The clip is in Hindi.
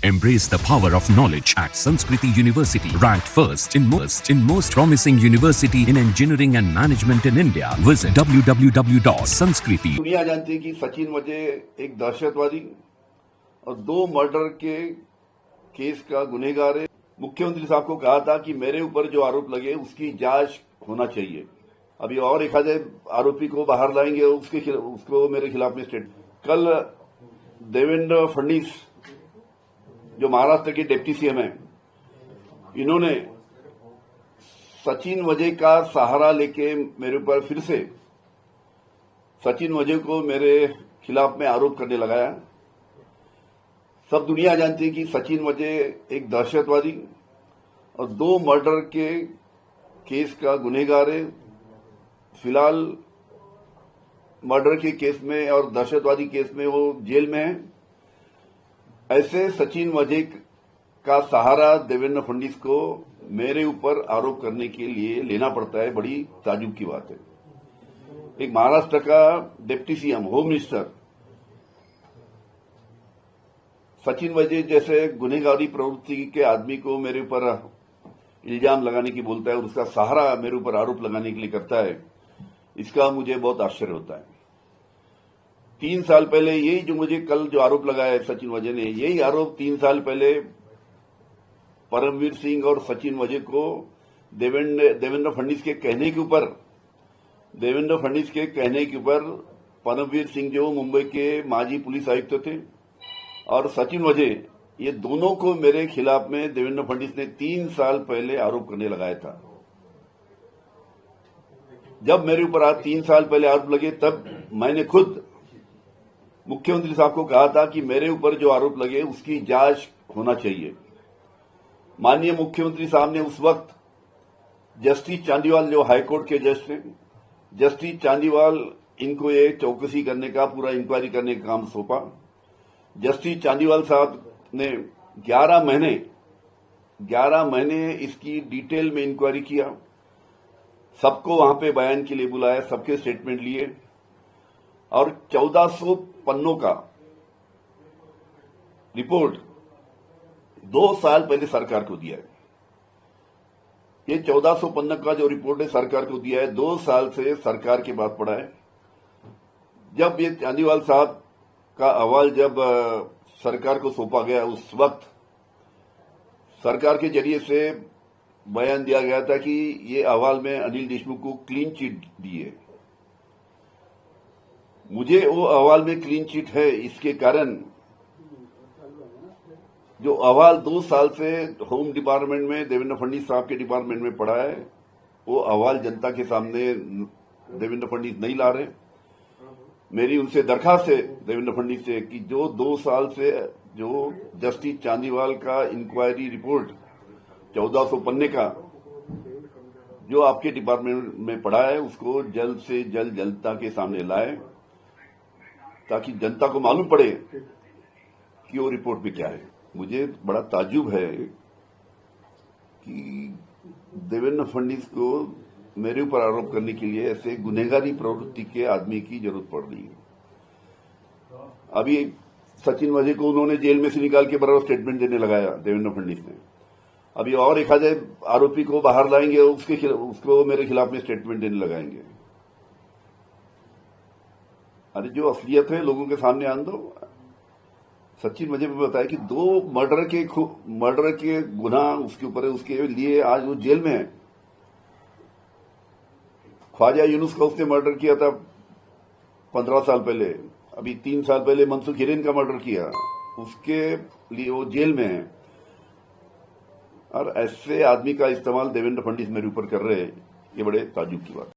Embrace the power of knowledge at Sanskriti University, ranked first in most promising university in engineering and management in India. Visit www.sanskriti. दुनिया जानती है कि सचिन वजे एक दहशतवादी और 2 मर्डर के केस का गुनहगार है। मुख्यमंत्री साहब को कहा था कि मेरे ऊपर जो आरोप लगे उसकी जांच होना चाहिए। अभी और एक आधे आरोपी को बाहर लाएंगे, उसको मेरे खिलाफ में स्टेट। कल देवेंद्र फडणवीस जो महाराष्ट्र के डिप्टी सीएम हैं, इन्होंने सचिन वजे का सहारा लेके मेरे ऊपर फिर से सचिन वजे को मेरे खिलाफ में आरोप करने लगाया। सब दुनिया जानती है कि सचिन वजे एक दहशतवादी और 2 मर्डर के केस का गुनहगार है। फिलहाल मर्डर के केस में और दहशतवादी केस में वो जेल में है। ऐसे सचिन वजे का सहारा देवेंद्र फडणवीस को मेरे ऊपर आरोप करने के लिए लेना पड़ता है, बड़ी ताज्जुब की बात है। एक महाराष्ट्र का deputy CM, home minister Sachin वजे जैसे गुनहगारी प्रवृत्ति के आदमी को मेरे ऊपर इल्जाम लगाने की बोलता है और उसका सहारा मेरे ऊपर आरोप लगाने के लिए करता है, इसका मुझे बहुत आश्चर्य होता है। 3 साल पहले यही जो मुझे कल जो आरोप लगाया है सचिन वजे ने, यही आरोप 3 साल पहले परमवीर सिंह और सचिन वजे को देवेंद्र फडणवीस के कहने के ऊपर परमवीर सिंह जो मुंबई के माजी पुलिस आयुक्त थे और सचिन वजे, ये दोनों को मेरे खिलाफ में देवेंद्र फडणवीस ने 3 साल पहले आरोप करने लगाया था। जब मेरे ऊपर आज 3 साल पहले आरोप लगे, तब मैंने खुद मुख्यमंत्री साहब को कहा था कि मेरे ऊपर जो आरोप लगे उसकी जांच होना चाहिए। माननीय मुख्यमंत्री साहब ने उस वक्त जस्टिस चांदीवाल, जो हाईकोर्ट के जज थे, जस्टिस चांदीवाल इनको ये चौकसी करने का, पूरा इंक्वायरी करने का काम सौंपा। जस्टिस चांदीवाल साहब ने 11 महीने इसकी डिटेल में इंक्वायरी किया, सबको वहां पे बयान के लिए बुलाया, सबके स्टेटमेंट लिए और 1400 पन्नों का रिपोर्ट 2 साल पहले सरकार को दिया है। ये 1400 पन्ना का जो रिपोर्ट है सरकार को दिया है, 2 साल से सरकार की बात पड़ा है। जब ये चांदीवाल साहब का अहवाल जब सरकार को सौंपा गया, उस वक्त सरकार के जरिए से बयान दिया गया था कि ये अहवाल में अनिल देशमुख को क्लीन चिट दी है। मुझे वो अहवाल में क्लीन चिट है, इसके कारण जो अहवाल 2 साल से होम डिपार्टमेंट में, देवेंद्र फडणवीस साहब के डिपार्टमेंट में पड़ा है, वो अहवाल जनता के सामने देवेंद्र फडणवीस नहीं ला रहे। मेरी उनसे दरखास्त है देवेंद्र फडणवीस से कि जो 2 साल से जो जस्टिस चांदीवाल का इंक्वायरी रिपोर्ट 1400 पन्ने का जो आपके डिपार्टमेंट में पड़ा है, उसको जल्द से जल्द जनता के सामने लाए, ताकि जनता को मालूम पड़े कि वो रिपोर्ट में क्या है। मुझे बड़ा ताज्जुब है कि देवेंद्र फडणवीस को मेरे ऊपर आरोप करने के लिए ऐसे गुनहगारी प्रवृत्ति के आदमी की जरूरत पड़ रही है। अभी सचिन वजे को उन्होंने जेल में से निकाल के बराबर स्टेटमेंट देने लगाया देवेंद्र फडणवीस ने। अभी और एक आधे आरोपी को बाहर लाएंगे, उसको मेरे खिलाफ में स्टेटमेंट देने लगाएंगे। अरे जो असलियत है लोगों के सामने आन दो। सचिन वजे ने बताया कि 2 मर्डर के गुनाह उसके ऊपर है, उसके लिए आज वो जेल में है। ख्वाजा यूनुस का उसने मर्डर किया था 15 साल पहले। अभी 3 साल पहले मनसुख हिरेन का मर्डर किया, उसके लिए वो जेल में है। और ऐसे आदमी का इस्तेमाल देवेंद्र फडणवीस मेरे ऊपर कर रहे हैं, ये बड़े ताज्जुब की बात है।